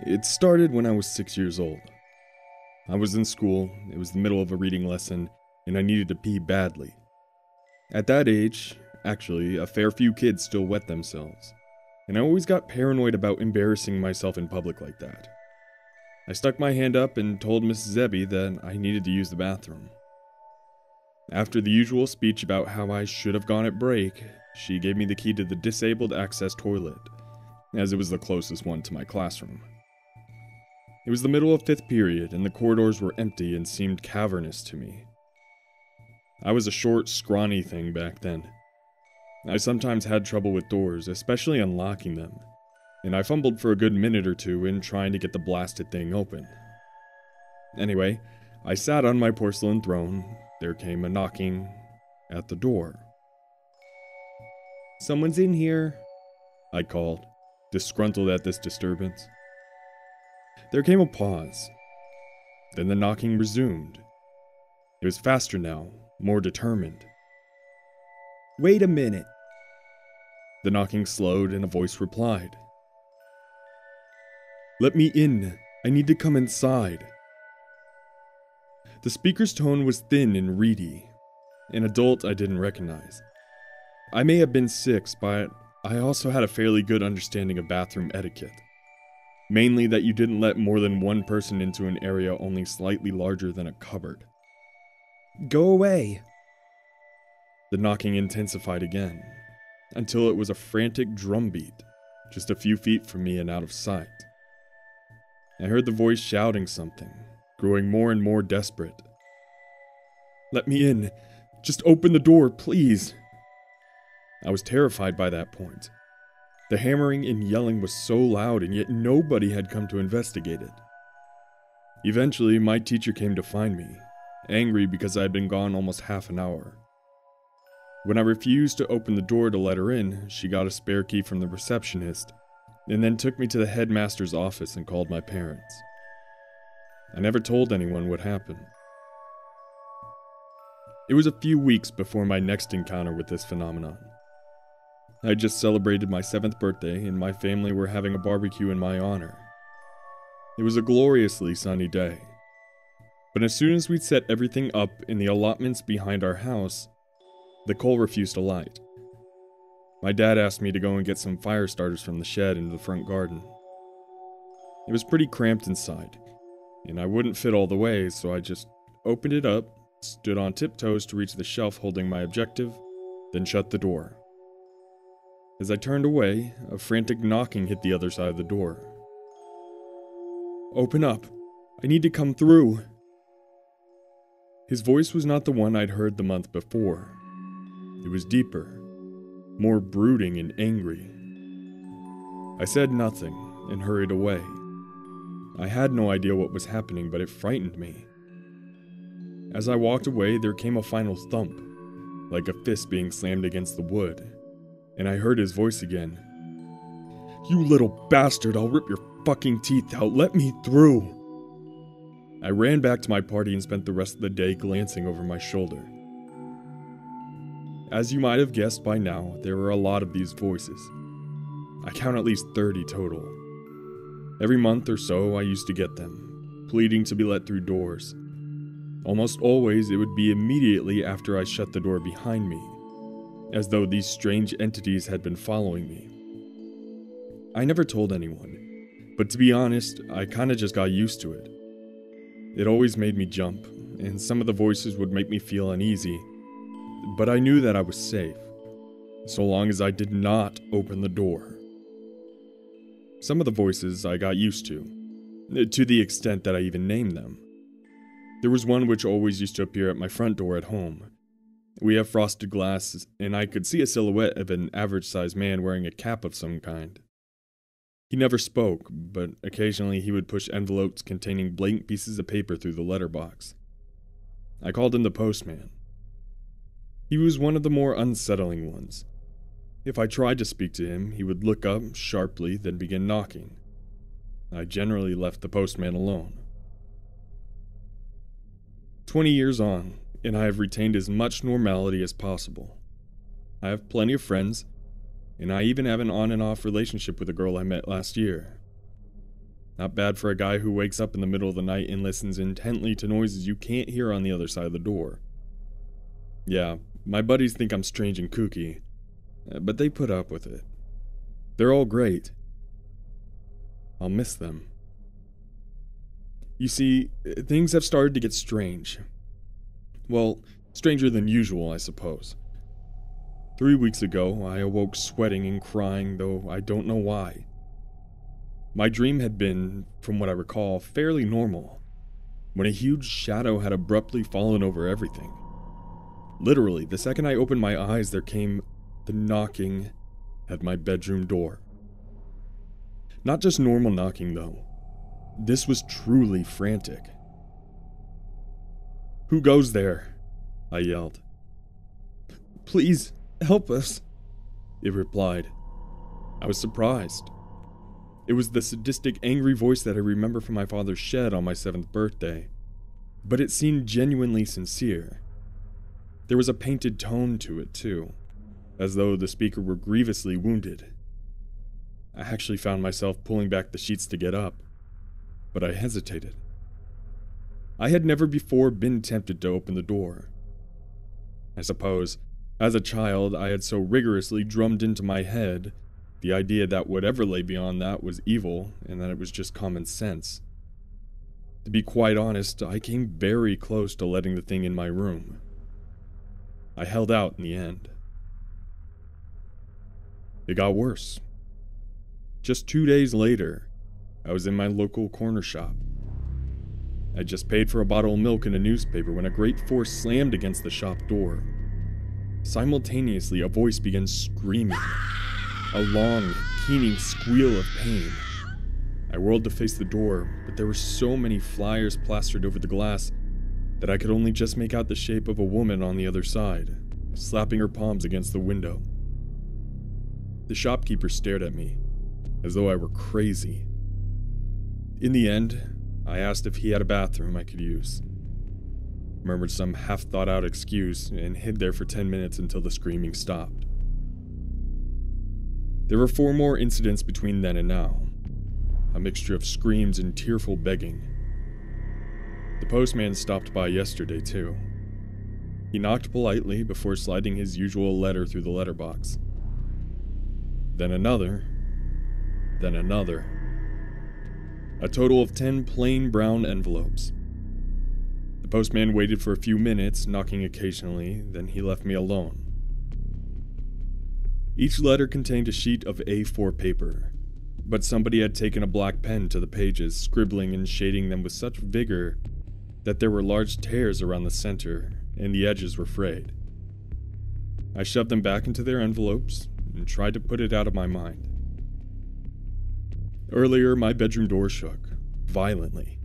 It started when I was 6 years old. I was in school, it was the middle of a reading lesson, and I needed to pee badly. At that age, actually, a fair few kids still wet themselves, and I always got paranoid about embarrassing myself in public like that. I stuck my hand up and told Mrs. Ebby that I needed to use the bathroom. After the usual speech about how I should have gone at break, she gave me the key to the disabled access toilet, as it was the closest one to my classroom. It was the middle of 5th period, and the corridors were empty and seemed cavernous to me. I was a short, scrawny thing back then. I sometimes had trouble with doors, especially unlocking them, and I fumbled for a good minute or two in trying to get the blasted thing open. Anyway, I sat on my porcelain throne. There came a knocking at the door. "Someone's in here," I called, disgruntled at this disturbance. There came a pause. Then the knocking resumed. It was faster now, more determined. "Wait a minute." The knocking slowed and a voice replied. "Let me in. I need to come inside." The speaker's tone was thin and reedy. An adult I didn't recognize. I may have been 6, but I also had a fairly good understanding of bathroom etiquette. Mainly that you didn't let more than one person into an area only slightly larger than a cupboard. "Go away." The knocking intensified again, until it was a frantic drumbeat, just a few feet from me and out of sight. I heard the voice shouting something, growing more and more desperate. "Let me in. Just open the door, please." I was terrified by that point. The hammering and yelling was so loud, and yet nobody had come to investigate it. Eventually, my teacher came to find me, angry because I had been gone almost half an hour. When I refused to open the door to let her in, she got a spare key from the receptionist, and then took me to the headmaster's office and called my parents. I never told anyone what happened. It was a few weeks before my next encounter with this phenomenon. I had just celebrated my 7th birthday, and my family were having a barbecue in my honor. It was a gloriously sunny day. But as soon as we'd set everything up in the allotments behind our house, the coal refused to light. My dad asked me to go and get some fire starters from the shed into the front garden. It was pretty cramped inside, and I wouldn't fit all the way, so I just opened it up, stood on tiptoes to reach the shelf holding my objective, then shut the door. As I turned away, a frantic knocking hit the other side of the door. "Open up. I need to come through." His voice was not the one I'd heard the month before. It was deeper, more brooding and angry. I said nothing and hurried away. I had no idea what was happening, but it frightened me. As I walked away, there came a final thump, like a fist being slammed against the wood, and I heard his voice again. "You little bastard, I'll rip your fucking teeth out, let me through." I ran back to my party and spent the rest of the day glancing over my shoulder. As you might have guessed by now, there were a lot of these voices. I count at least 30 total. Every month or so I used to get them, pleading to be let through doors. Almost always it would be immediately after I shut the door behind me, as though these strange entities had been following me. I never told anyone, but to be honest, I kinda just got used to it. It always made me jump, and some of the voices would make me feel uneasy, but I knew that I was safe, so long as I did not open the door. Some of the voices I got used to the extent that I even named them. There was one which always used to appear at my front door at home. We have frosted glass, and I could see a silhouette of an average-sized man wearing a cap of some kind. He never spoke, but occasionally he would push envelopes containing blank pieces of paper through the letterbox. I called him the postman. He was one of the more unsettling ones. If I tried to speak to him, he would look up sharply, then begin knocking. I generally left the postman alone. 20 years on, and I have retained as much normality as possible. I have plenty of friends, and I even have an on and off relationship with a girl I met last year. Not bad for a guy who wakes up in the middle of the night and listens intently to noises you can't hear on the other side of the door. Yeah, my buddies think I'm strange and kooky, but they put up with it. They're all great. I'll miss them. You see, things have started to get strange. Well, stranger than usual, I suppose. 3 weeks ago, I awoke sweating and crying, though I don't know why. My dream had been, from what I recall, fairly normal, when a huge shadow had abruptly fallen over everything. Literally, the second I opened my eyes, there came the knocking at my bedroom door. Not just normal knocking, though. This was truly frantic. "Who goes there?" I yelled. "Please, help us," it replied. I was surprised. It was the sadistic, angry voice that I remember from my father's shed on my 7th birthday, but it seemed genuinely sincere. There was a painted tone to it, too, as though the speaker were grievously wounded. I actually found myself pulling back the sheets to get up, but I hesitated. I had never before been tempted to open the door. I suppose, as a child, I had so rigorously drummed into my head the idea that whatever lay beyond that was evil, and that it was just common sense. To be quite honest, I came very close to letting the thing in my room. I held out in the end. It got worse. Just 2 days later, I was in my local corner shop. I just paid for a bottle of milk and a newspaper when a great force slammed against the shop door. Simultaneously, a voice began screaming. A long, keening squeal of pain. I whirled to face the door, but there were so many flyers plastered over the glass that I could only just make out the shape of a woman on the other side, slapping her palms against the window. The shopkeeper stared at me, as though I were crazy. In the end, I asked if he had a bathroom I could use. Murmured some half-thought-out excuse and hid there for 10 minutes until the screaming stopped. There were 4 more incidents between then and now, a mixture of screams and tearful begging. The postman stopped by yesterday, too. He knocked politely before sliding his usual letter through the letterbox. Then another. Then another. A total of 10 plain brown envelopes. The postman waited for a few minutes, knocking occasionally, then he left me alone. Each letter contained a sheet of A4 paper, but somebody had taken a black pen to the pages, scribbling and shading them with such vigor that there were large tears around the center, and the edges were frayed. I shoved them back into their envelopes and tried to put it out of my mind. Earlier, my bedroom door shook, violently.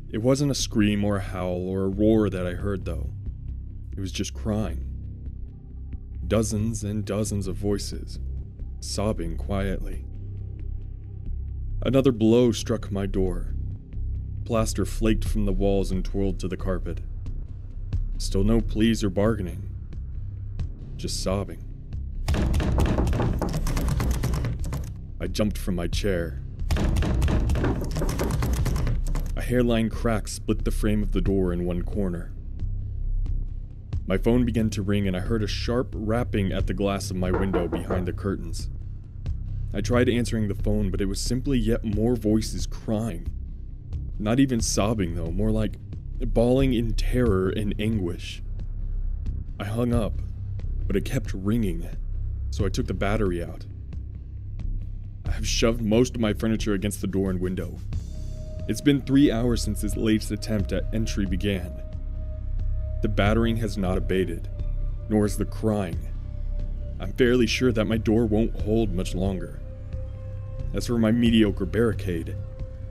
It wasn't a scream or a howl or a roar that I heard, though. It was just crying. Dozens and dozens of voices, sobbing quietly. Another blow struck my door. Plaster flaked from the walls and twirled to the carpet. Still no pleas or bargaining. Just sobbing. I jumped from my chair. A hairline crack split the frame of the door in one corner. My phone began to ring and I heard a sharp rapping at the glass of my window behind the curtains. I tried answering the phone, but it was simply yet more voices crying. Not even sobbing though, more like bawling in terror and anguish. I hung up, but it kept ringing, so I took the battery out. I have shoved most of my furniture against the door and window. It's been 3 hours since this latest attempt at entry began. The battering has not abated, nor is the crying. I'm fairly sure that my door won't hold much longer. As for my mediocre barricade,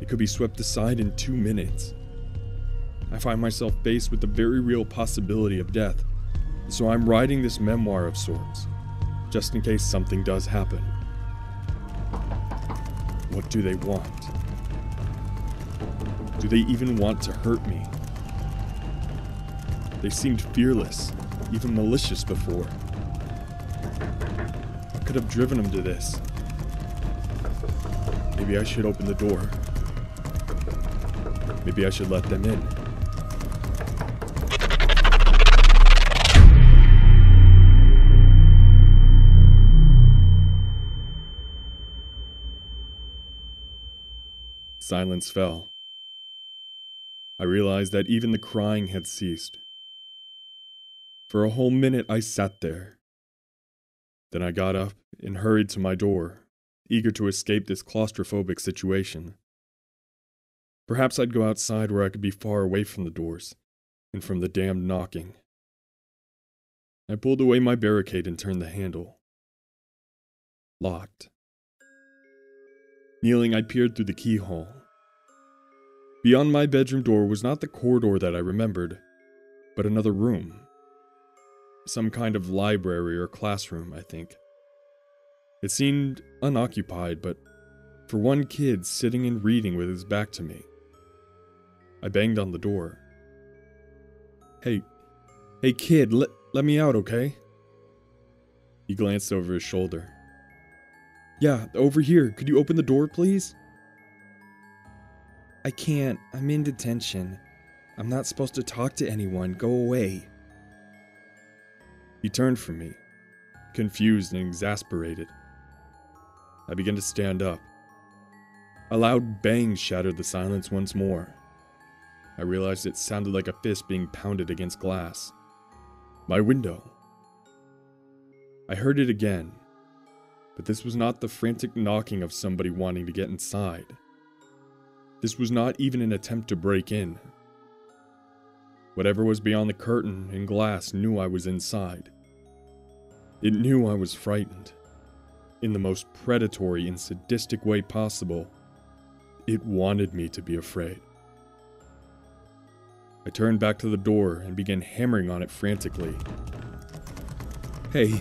it could be swept aside in 2 minutes. I find myself faced with the very real possibility of death, so I'm writing this memoir of sorts, just in case something does happen. What do they want? Do they even want to hurt me? They seemed fearless, even malicious before. What could have driven them to this? Maybe I should open the door. Maybe I should let them in. Silence fell. I realized that even the crying had ceased. For a whole minute I sat there. Then I got up and hurried to my door, eager to escape this claustrophobic situation. Perhaps I'd go outside where I could be far away from the doors and from the damned knocking. I pulled away my barricade and turned the handle. Locked. Kneeling, I peered through the keyhole. Beyond my bedroom door was not the corridor that I remembered, but another room. Some kind of library or classroom, I think. It seemed unoccupied, but for one kid sitting and reading with his back to me. I banged on the door. Hey kid, let me out, okay? He glanced over his shoulder. Yeah, over here. Could you open the door, please? I can't. I'm in detention. I'm not supposed to talk to anyone. Go away. He turned from me, confused and exasperated. I began to stand up. A loud bang shattered the silence once more. I realized it sounded like a fist being pounded against glass. My window. I heard it again, but this was not the frantic knocking of somebody wanting to get inside. This was not even an attempt to break in. Whatever was beyond the curtain and glass knew I was inside. It knew I was frightened. In the most predatory and sadistic way possible, it wanted me to be afraid. I turned back to the door and began hammering on it frantically. Hey,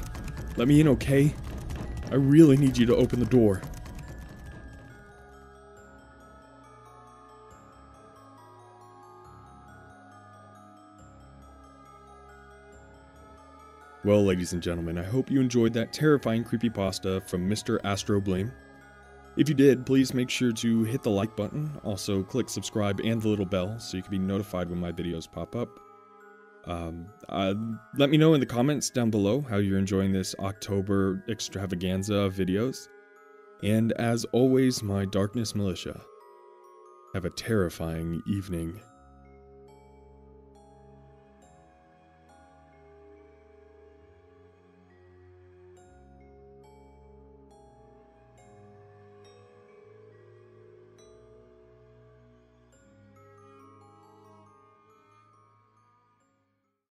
let me in, okay? I really need you to open the door. Well, ladies and gentlemen, I hope you enjoyed that terrifying creepypasta from MrAstroBleme. If you did, please make sure to hit the like button, also click subscribe and the little bell so you can be notified when my videos pop up. Let me know in the comments down below how you're enjoying this October extravaganza of videos. And as always, my Darkness Militia, have a terrifying evening.